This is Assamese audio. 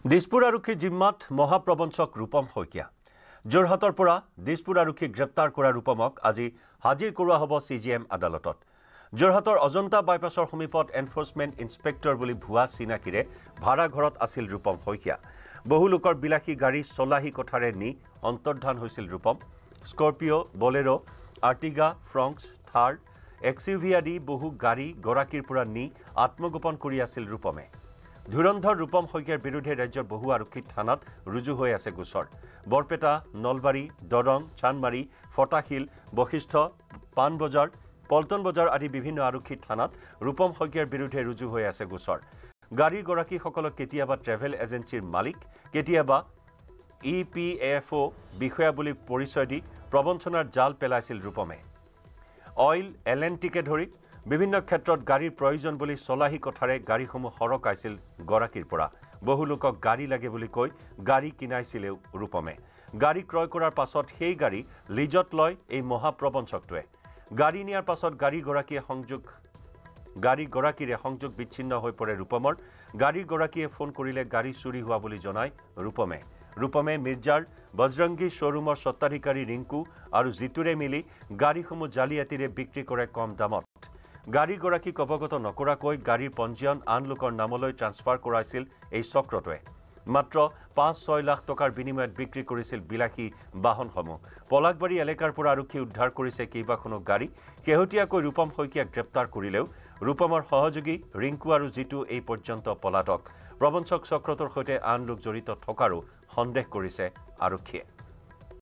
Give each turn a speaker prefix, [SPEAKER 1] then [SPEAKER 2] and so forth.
[SPEAKER 1] দিছপুৰ আৰক্ষীৰ জিম্মাত মহাপ্ৰবঞ্চক ৰূপম শইকীয়া যোৰহাটৰ পৰা দিছপুৰ আৰক্ষীক গ্ৰেপ্তাৰ কৰা ৰূপমক আজি হাজিৰ কৰোৱা হ'ব CGM আদালতত যোৰহাটৰ অজন্তা বাইপাছৰ সমীপত এনফোৰ্সমেন্ট ইন্সপেক্টৰ বুলি ভুৱা চিনাকিৰে ভাড়া ঘৰত আছিল ৰূপম শইকীয়া বহু লোকৰ বিলাসী গাড়ী চলাহী কথাৰে নি অন্তৰ্ধান হৈছিল ৰূপম স্কৰপিঅ বলেৰো আৰ্টিগা ফ্ৰংক্স থাৰ XUV আদি বহু গাড়ী গৰাকীৰ পৰা নি আত্মগোপন কৰি আছিল ৰূপমে ধুৰন্ধৰ ৰূপম শইকীয়াৰ বিৰুদ্ধে ৰাজ্যৰ বহু আৰক্ষী থানাত ৰুজু হৈ আছে গোচৰ বৰপেটা নলবাৰী দৰং চানমাৰী ফটাখিল বশিষ্ঠ পানবজাৰ পল্টন বজাৰ আদি বিভিন্ন আৰক্ষী থানাত ৰূপম শইকীয়াৰ বিৰুদ্ধে ৰুজু হৈ আছে গোচৰ গাড়ী গৰাকীসকলক কেতিয়াবা ট্ৰেভেল এজেন্সিৰ মালিক কেতিয়াবা EPFO বিষয়া বুলি পৰিচয় দি প্ৰবঞ্চনাৰ জাল পেলাইছিল ৰূপমে অইল LNTকে ধৰি বিভিন্ন ক্ষেত্ৰত গাড়ীৰ প্ৰয়োজন বুলি চলাহী কথাৰে গাড়ীসমূহ হৰকাইছিল গৰাকীৰ পৰা বহু লোকক গাড়ী লাগে বুলি কৈ গাড়ী কিনাইছিলেও ৰূপমে গাড়ী ক্ৰয় কৰাৰ পাছত সেই গাড়ী লিজত লয় এই মহাপ্ৰবঞ্চকটোৱে গাড়ী নিয়াৰ পাছত গাড়ী গৰাকীৰে সংযোগ বিচ্ছিন্ন হৈ পৰে ৰূপমৰ গাড়ী গৰাকীয়ে ফোন কৰিলে গাড়ী চুৰি হোৱা বুলি জনায় ৰূপমে মিৰ্জাৰ বজৰংগী শ্বৰুমৰ স্বত্বাধিকাৰী ৰিংকু আৰু জিতুৰে মিলি গাড়ীসমূহ জালিয়াতিৰে বিক্ৰী কৰে কম দামত গাড়ী গৰাকীক অৱগত নকৰাকৈ গাড়ীৰ পঞ্জীয়ন আন লোকৰ নামলৈ ট্ৰান্সফাৰ কৰাইছিল এই চক্ৰটোৱে মাত্ৰ ৫-৬ লাখ টকাৰ বিনিময়ত বিক্ৰী কৰিছিল বিলাসী বাহনসমূহ পলাকবাৰী এলেকাৰ পৰা আৰক্ষী উদ্ধাৰ কৰিছে কেইবাখনো গাড়ী শেহতীয়াকৈ ৰূপম শইকীয়াক গ্ৰেপ্তাৰ কৰিলেও ৰূপমৰ সহযোগী ৰিংকু আৰু জিতু এই পৰ্যন্ত পলাতক প্ৰবঞ্চক চক্ৰটোৰ সৈতে আন লোক জড়িত থকাৰো সন্দেহ কৰিছে আৰক্ষীয়ে